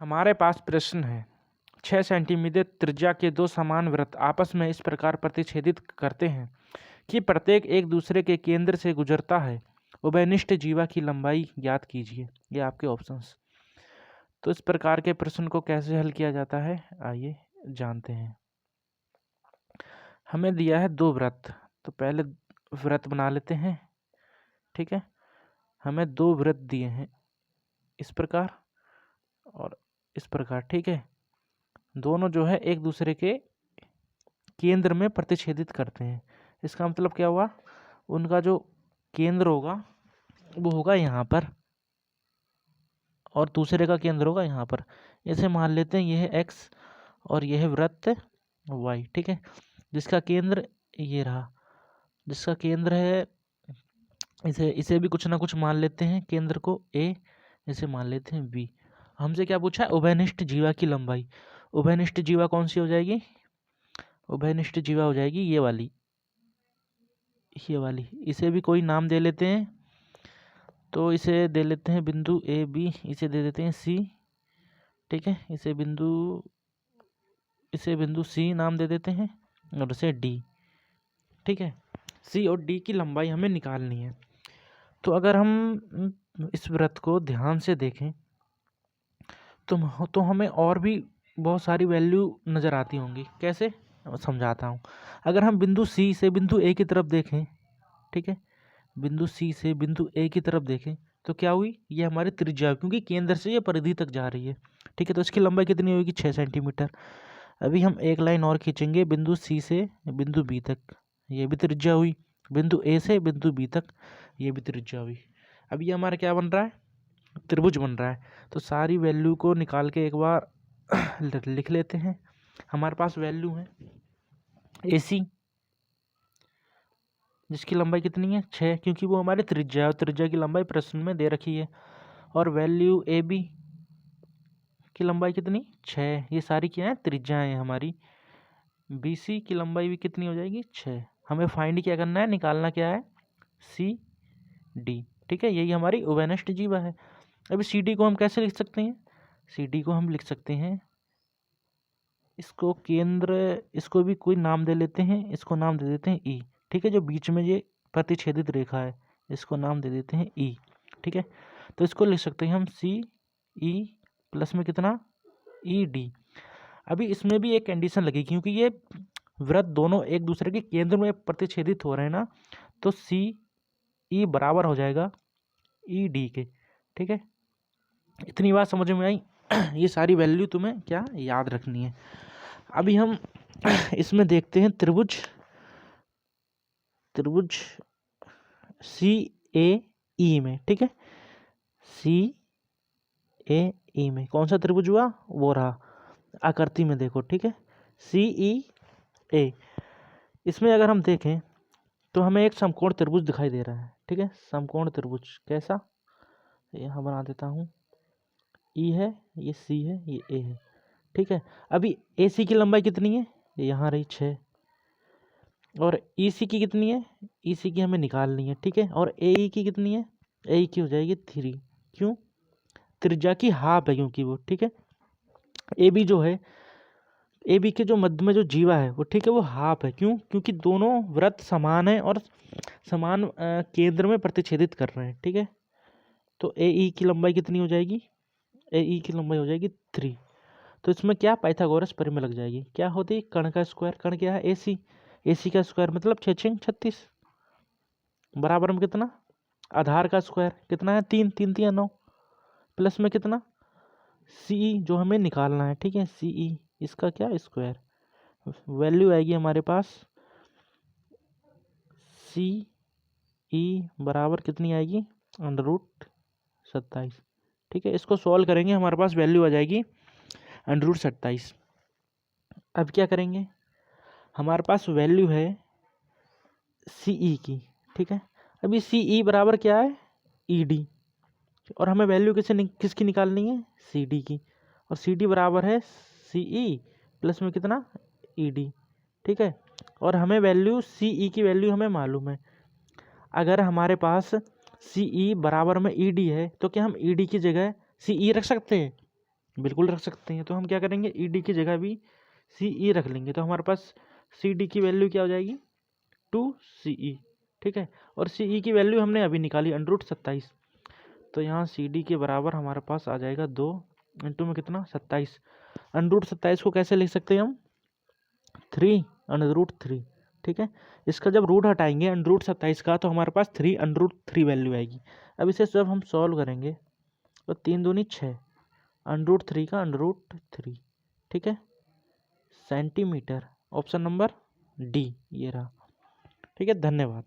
हमारे पास प्रश्न है 6 सेंटीमीटर त्रिज्या के दो समान वृत्त आपस में इस प्रकार प्रतिच्छेदित करते हैं कि प्रत्येक एक दूसरे के केंद्र से गुजरता है। उभयनिष्ठ जीवा की लंबाई ज्ञात कीजिए। ये आपके ऑप्शंस। तो इस प्रकार के प्रश्न को कैसे हल किया जाता है, आइए जानते हैं। हमें दिया है दो वृत्त, तो पहले वृत्त बना लेते हैं। ठीक है, हमें दो वृत्त दिए हैं, इस प्रकार और इस प्रकार। ठीक है, दोनों जो है एक दूसरे के केंद्र में प्रतिच्छेदित करते हैं। इसका मतलब क्या हुआ, उनका जो केंद्र होगा वो होगा यहाँ पर और दूसरे का केंद्र होगा यहाँ पर। इसे मान लेते हैं यह है x और यह है वृत्त y। ठीक है, जिसका केंद्र ये रहा, जिसका केंद्र है इसे भी कुछ ना कुछ मान लेते हैं, केंद्र को a, इसे मान लेते हैं b। हमसे क्या पूछा है, उभयनिष्ठ जीवा की लंबाई। उभयनिष्ठ जीवा कौन सी हो जाएगी, उभयनिष्ठ जीवा हो जाएगी ये वाली, ये वाली। इसे भी कोई नाम दे लेते हैं, तो इसे दे लेते हैं बिंदु ए बी, इसे दे देते हैं सी। ठीक है, इसे बिंदु सी नाम दे देते हैं और इसे डी। ठीक है, सी और डी की लंबाई हमें निकालनी है। तो अगर हम इस वृत्त को ध्यान से देखें तो हमें और भी बहुत सारी वैल्यू नज़र आती होंगी। कैसे, समझाता हूँ। अगर हम बिंदु सी से बिंदु ए की तरफ देखें, ठीक है, बिंदु सी से बिंदु ए की तरफ देखें तो क्या हुई, ये हमारी त्रिज्या, क्योंकि केंद्र से ये परिधि तक जा रही है। ठीक है, तो इसकी लंबाई कितनी होगी, 6 सेंटीमीटर। अभी हम एक लाइन और खींचेंगे बिंदु सी से बिंदु बी तक, ये भी त्रिज्या हुई। बिंदु ए से बिंदु बी तक, ये भी त्रिज्या हुई। अब ये हमारा क्या बन रहा है, त्रिभुज बन रहा है। तो सारी वैल्यू को निकाल के एक बार लिख लेते हैं। हमारे पास वैल्यू है ए सी, जिसकी लंबाई कितनी है 6, क्योंकि वो हमारी त्रिज्या है और त्रिज्या की लंबाई प्रश्न में दे रखी है। और वैल्यू ए बी की लंबाई कितनी 6, ये सारी क्या है, त्रिज्याएं हैं हमारी। बी सी की लंबाई भी कितनी हो जाएगी 6। हमें फाइंड क्या करना है, निकालना क्या है, सी डी। ठीक है, यही हमारी उभयनिष्ठ जीवा है। अभी सी डी को हम कैसे लिख सकते हैं, सी डी को हम लिख सकते हैं, इसको केंद्र, इसको भी कोई नाम दे लेते हैं, इसको नाम दे देते हैं ई। ठीक है, जो बीच में ये प्रतिच्छेदित रेखा है इसको नाम दे देते हैं ई। ठीक है, तो इसको लिख सकते हैं हम सी ई प्लस में कितना ई डी। अभी इसमें भी एक कंडीशन लगी, क्योंकि ये वृत्त दोनों एक दूसरे के केंद्र में प्रतिच्छेदित हो रहे हैं ना, तो सी ई बराबर हो जाएगा ई डी के। ठीक है, इतनी बात समझ में आई। ये सारी वैल्यू तुम्हें क्या याद रखनी है। अभी हम इसमें देखते हैं त्रिभुज सी ए ई में। ठीक है, सी ए ई में कौन सा त्रिभुज हुआ, वो रहा, आकृति में देखो। ठीक है, सी ई ए, इसमें अगर हम देखें तो हमें एक समकोण त्रिभुज दिखाई दे रहा है। ठीक है, समकोण त्रिभुज कैसा, यहाँ बना देता हूँ, ई है, ये सी है, ये ए है। ठीक है, अभी ए सी की लंबाई कितनी है, यहाँ रही 6, और ई सी की कितनी है, ई सी की हमें निकालनी है। ठीक है, और ए ई की कितनी है, ए ई की हो जाएगी 3। क्यों, त्रिज्या की हाफ है क्योंकि वो। ठीक है, ए बी जो है, ए बी के जो मध्य में जो जीवा है वो, ठीक है, वो हाफ है। क्यों, क्योंकि दोनों वृत्त समान है और समान केंद्र में प्रतिच्छेदित कर रहे हैं। ठीक है, तो ए ई की लंबाई कितनी हो जाएगी, ए ई की लंबाई हो जाएगी 3। तो इसमें क्या पाइथागोरस प्रमेय लग जाएगी। क्या होती, कर्ण का स्क्वायर, कर्ण क्या है ए सी, ए सी का स्क्वायर मतलब 6 6 36, बराबर में कितना, आधार का स्क्वायर कितना है 3, 3 3 9, प्लस में कितना सी जो हमें निकालना है। ठीक है, सी ई इसका क्या स्क्वायर, वैल्यू आएगी हमारे पास सी ई बराबर कितनी आएगी, √27। ठीक है, इसको सॉल्व करेंगे, हमारे पास वैल्यू आ जाएगी √27। अब क्या करेंगे, हमारे पास वैल्यू है सी ई की। ठीक है, अभी सी ई बराबर क्या है, ई डी, और हमें वैल्यू किसकी निकालनी है, सी डी की, और सी डी बराबर है सी ई प्लस में कितना ई डी। ठीक है, और हमें वैल्यू सी ई की वैल्यू हमें मालूम है। अगर हमारे पास सी ई बराबर में ई डी है तो क्या हम ई डी की जगह सी ई रख सकते हैं, बिल्कुल रख सकते हैं। तो हम क्या करेंगे, ई डी की जगह भी सी ई रख लेंगे, तो हमारे पास सी डी की वैल्यू क्या हो जाएगी, 2CE। ठीक है, और CE की वैल्यू हमने अभी निकाली √27, तो यहाँ CD के बराबर हमारे पास आ जाएगा 2 इंटू में कितना, 27। √27 को कैसे लिख सकते हैं हम, 3√3। ठीक है, इसका जब रूट हटाएंगे √27 का, तो हमारे पास 3√3 वैल्यू आएगी। अब इसे जब हम सॉल्व करेंगे तो 3 दूनी 6, √3 का √3। ठीक है, सेंटीमीटर, ऑप्शन नंबर डी ये रहा। ठीक है, धन्यवाद।